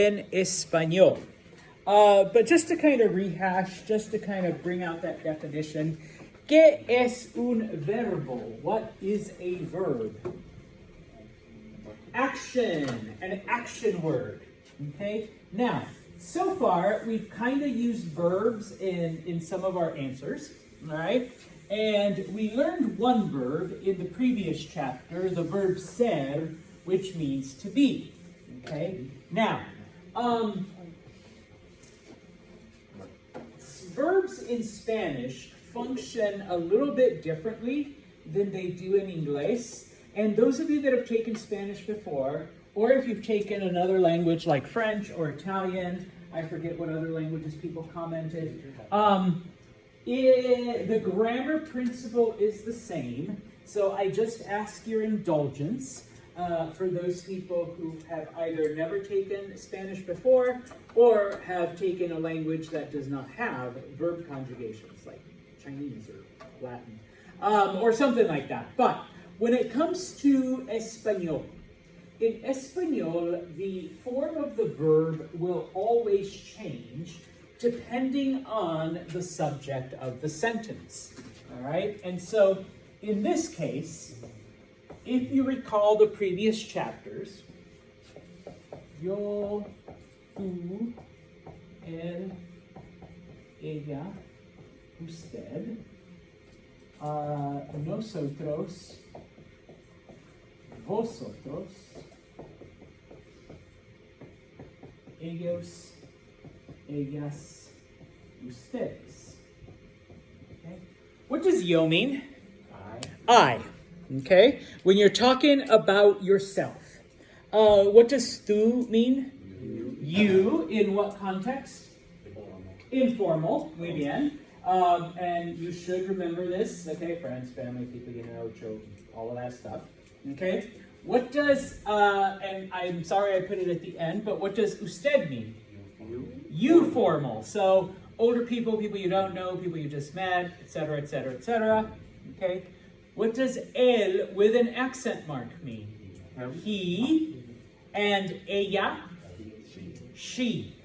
en español. But just to kind of rehash, just to kind of bring out that definition, ¿qué es un verbo? What is a verb? Action, an action word. Okay? Now, so far, we've kind of used verbs in some of our answers, all right? And we learned one verb in the previous chapter, the verb ser, which means to be, okay? Now, verbs in Spanish function a little bit differently than they do in English. And those of you that have taken Spanish before, or if you've taken another language like French or Italian, I forget what other languages people commented, the grammar principle is the same. So I just ask your indulgence for those people who have either never taken Spanish before or have taken a language that does not have verb conjugations like Chinese or Latin or something like that. But when it comes to Español, in Español, the form of the verb will always change depending on the subject of the sentence. All right? And so in this case, if you recall the previous chapters, yo, tú, él, ella, usted, nosotros, vosotros, ellos, ellas, ustedes. Okay? What does yo mean? I. Okay? When you're talking about yourself. What does tú mean? You. In what context? Informal. Muy bien. And you should remember this. Okay, friends, family, people you know, children, all of that stuff. Okay? What does, and I'm sorry I put it at the end, but what does usted mean? You formal. So older people, people you don't know, people you just met, etc., etc., etc. Okay? What does él with an accent mark mean? He, and ella, she.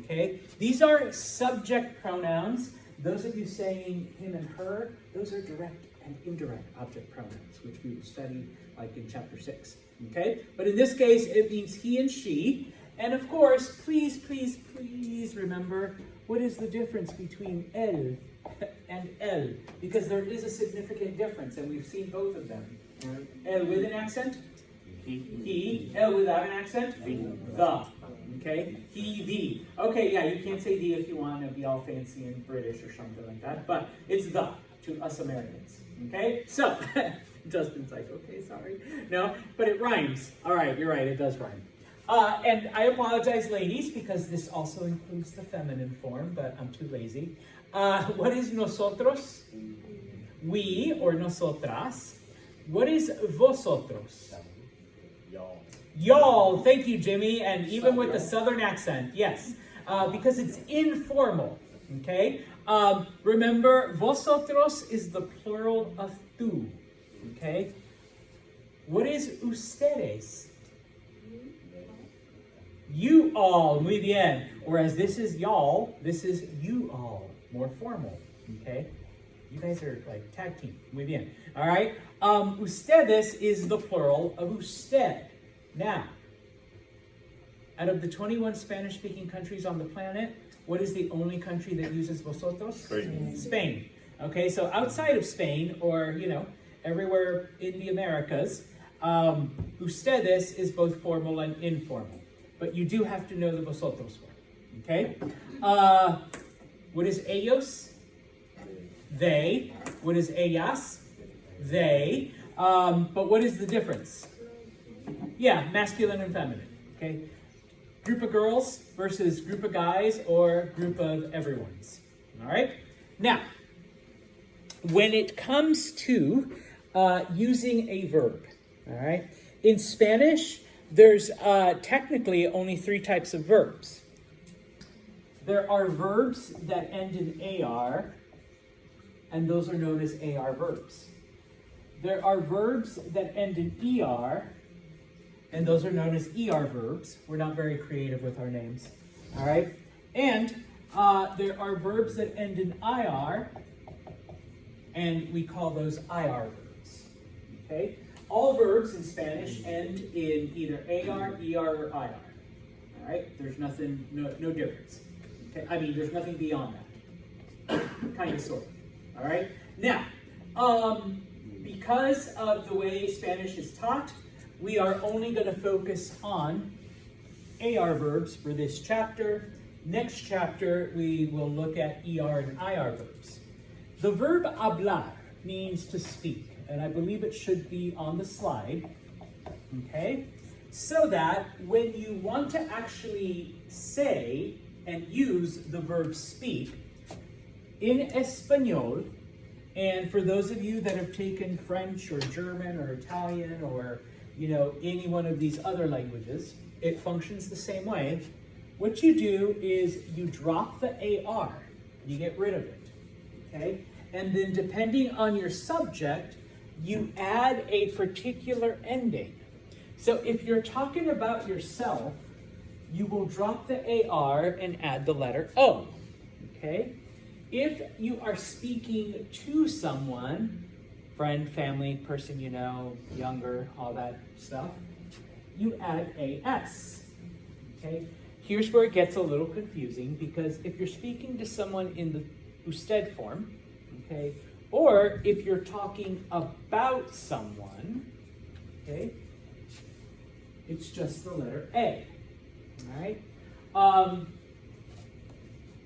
Okay? These are subject pronouns. Those of you saying him and her, those are direct and indirect object pronouns, which we will study like in chapter 6. Okay? But in this case, it means he and she. And of course, please, please, please remember, what is the difference between él and él? Because there is a significant difference, and we've seen both of them. Él with an accent, he. Él without an accent, the. Okay? He, the. Okay, yeah, you can't say the if you want to be all fancy and British or something like that, but it's the to us Americans. Okay? So, Justin's like, okay, sorry. No, but it rhymes. All right, you're right, it does rhyme. And I apologize, ladies, because this also includes the feminine form, but I'm too lazy. What is nosotros? We, or nosotras. What is vosotros? Y'all. Thank you, Jimmy. And even with the southern accent, yes. Because it's informal, okay? Remember, vosotros is the plural of tú, okay? What is ustedes? You all, muy bien. Whereas this is y'all, this is you all, more formal, okay? You guys are like tag team, muy bien. All right? Ustedes is the plural of usted. Now, out of the 21 Spanish-speaking countries on the planet, what is the only country that uses vosotros? Spain. Spain. Okay, so outside of Spain, or, you know, everywhere in the Americas, ustedes is both formal and informal. But you do have to know the vosotros one, okay? What is ellos? They. What is ellas? They. But what is the difference? Yeah, masculine and feminine, okay? Group of girls versus group of guys or group of everyone's, all right? Now, when it comes to using a verb, all right? In Spanish, there's technically only 3 types of verbs. There are verbs that end in AR, and those are known as AR verbs. There are verbs that end in ER, and those are known as ER verbs. We're not very creative with our names, all right? And there are verbs that end in IR, and we call those IR verbs, okay? All verbs in Spanish end in either AR, ER, or IR, all right? There's nothing, no difference. Okay? I mean, there's nothing beyond that, kind of, sort of, all right? Now, because of the way Spanish is taught, we are only going to focus on AR verbs for this chapter. Next chapter, we will look at ER and IR verbs. The verb hablar means to speak, and I believe it should be on the slide, okay? So that when you want to actually say and use the verb speak in Espanol, and for those of you that have taken French or German or Italian or, you know, any one of these other languages, it functions the same way. What you do is you drop the AR, you get rid of it, okay? And then depending on your subject, you add a particular ending. So if you're talking about yourself, you will drop the AR and add the letter O, okay? If you are speaking to someone, friend, family, person you know, younger, all that stuff, you add AS, okay? Here's where it gets a little confusing, because if you're speaking to someone in the usted form, okay, or if you're talking about someone, okay, it's just the letter A, all right?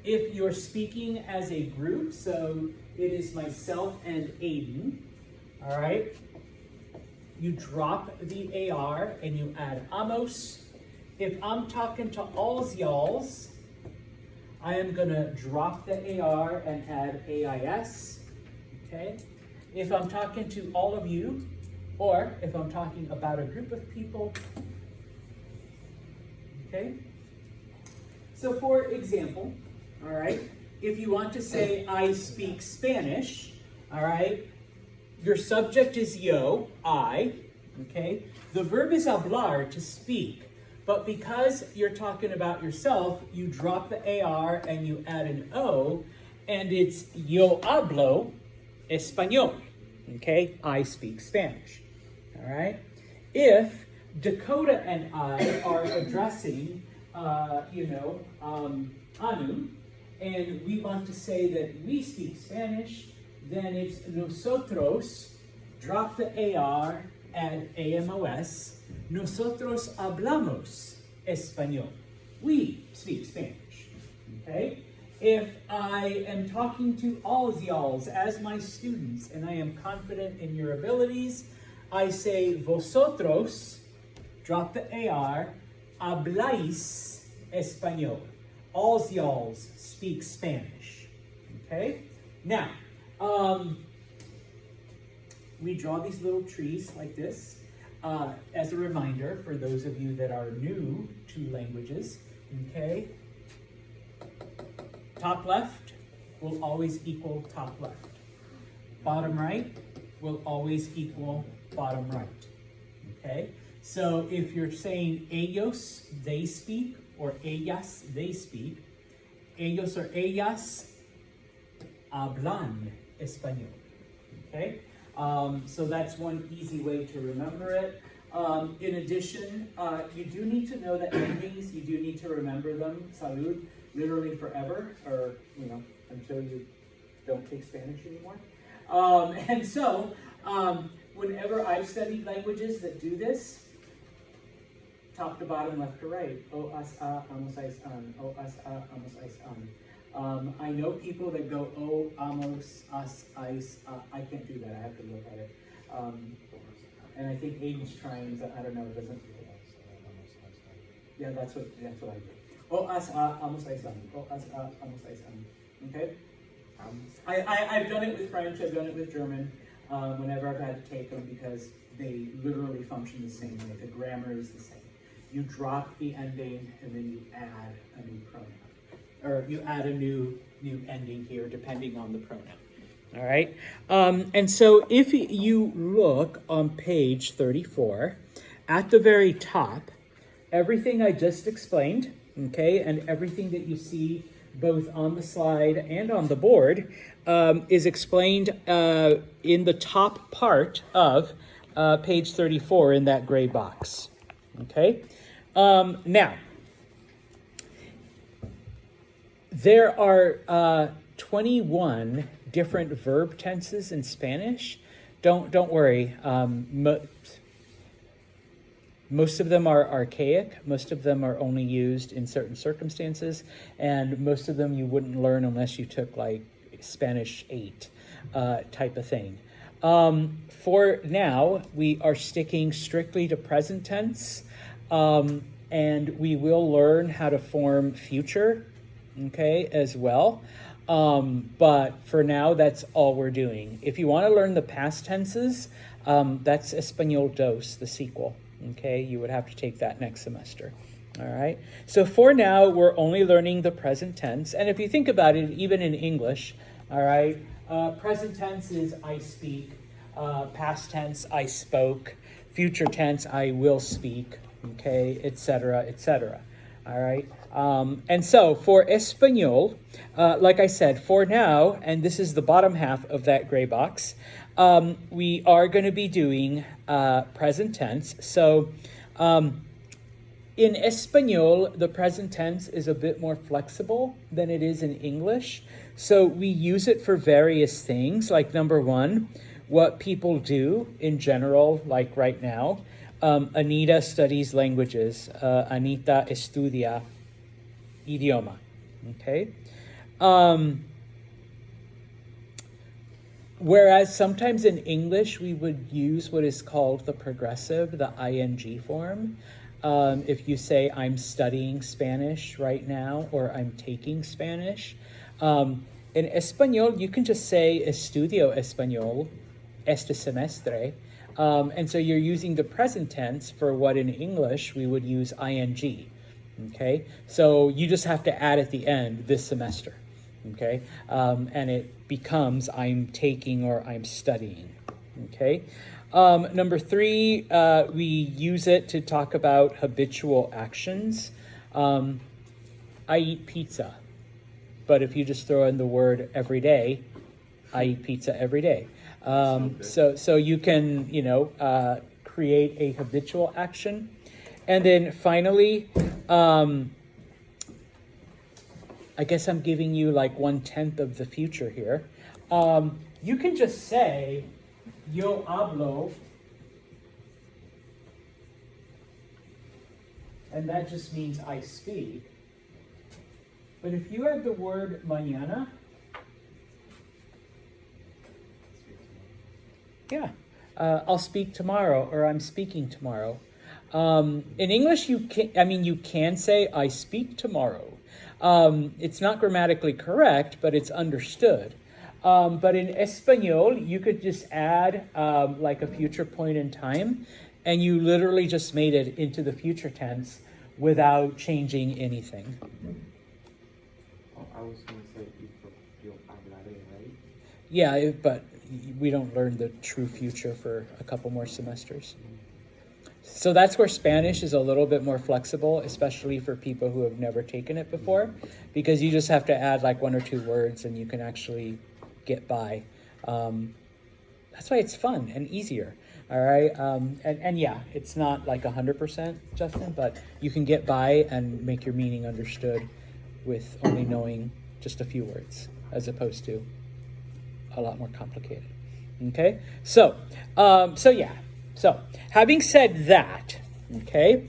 If you're speaking as a group, so it is myself and Aiden, all right, you drop the AR and you add amos. If I'm talking to alls y'alls, I am going to drop the AR and add AIS, okay? If I'm talking to all of you, or if I'm talking about a group of people, okay? So for example, all right, if you want to say, I speak Spanish, all right, your subject is yo, I, okay? The verb is hablar, to speak. But because you're talking about yourself, you drop the AR and you add an O, and it's yo hablo español, okay? I speak Spanish, all right? If Dakota and I are addressing, Anu, and we want to say that we speak Spanish, then it's nosotros, drop the AR, add AMOS, nosotros hablamos español. We speak Spanish, okay? If I am talking to all y'alls as my students and I am confident in your abilities, I say vosotros, drop the AR, habláis español. All y'alls speak Spanish, okay? Now, we draw these little trees like this as a reminder for those of you that are new to languages, okay? Top left will always equal top left. Bottom right will always equal bottom right, okay? So if you're saying ellos, they speak, or ellas, they speak, ellos or ellas hablan español, okay? So that's one easy way to remember it. In addition, you do need to know the endings. You do need to remember them. Salud, literally forever, or, until you don't take Spanish anymore. And so, whenever I've studied languages that do this, top to bottom, left to right. O, as, a, amos, ais, an. O, as, a, amos, ais, an. I know people that go, o, amos, as, ais. I can't do that. I have to look at it. And I think Aiden's trying, but I don't know. It doesn't. Yeah, that's what I do. O, as, a, amos, ais, an. O, as, a, amos, ais, an. Okay? I've done it with French. I've done it with German. Whenever I've had to take them, because they literally function the same way. The grammar is the same. You drop the ending and then you add a new pronoun. Or you add a new ending here depending on the pronoun. All right? And so if you look on page 34, at the very top, everything I just explained, okay, and everything that you see both on the slide and on the board is explained in the top part of page 34 in that gray box, okay? Now, there are 21 different verb tenses in Spanish. Don't worry. Most of them are archaic. Most of them are only used in certain circumstances, and most of them you wouldn't learn unless you took like Spanish 8 type of thing. For now, we are sticking strictly to present tense, and we will learn how to form future, okay, as well. But for now, that's all we're doing. If you want to learn the past tenses, that's Español 2, the sequel. Okay, you would have to take that next semester. All right. So for now, we're only learning the present tense. And if you think about it, even in English, all right, present tense is I speak. Past tense, I spoke. Future tense, I will speak. Okay, etc., etc. All right. And so for Español, like I said, for now, and this is the bottom half of that gray box, we are going to be doing present tense. So in Español, the present tense is a bit more flexible than it is in English. So we use it for various things, like number one, what people do in general, like right now. Anita studies languages. Anita estudia idioma. Okay? Whereas sometimes in English, we would use what is called the progressive, the ing form. If you say, I'm studying Spanish right now, or I'm taking Spanish. In Español, you can just say, estudio español este semestre. And so you're using the present tense for what in English we would use ing. Okay? So you just have to add at the end, this semester. Okay? And it becomes I'm taking or I'm studying. Okay? Number three, we use it to talk about habitual actions. I eat pizza. But if you just throw in the word every day, I eat pizza every day. So you can, create a habitual action. And then finally, I guess I'm giving you like 1/10 of the future here. You can just say, yo hablo, and that just means I speak. But if you add the word mañana, yeah, I'll speak tomorrow, or I'm speaking tomorrow. In English, you can say I speak tomorrow. It's not grammatically correct, but it's understood. But in Español, you could just add like a future point in time, and you literally just made it into the future tense without changing anything. I was going to say, yo hablaré, right? Yeah, but we don't learn the true future for a couple more semesters. So that's where Spanish is a little bit more flexible, especially for people who have never taken it before, because you just have to add like 1 or 2 words and you can actually get by. That's why it's fun and easier. All right. And yeah, it's not like 100%, Justin, but you can get by and make your meaning understood with only knowing just a few words, as opposed to a lot more complicated. Okay. So having said that, okay,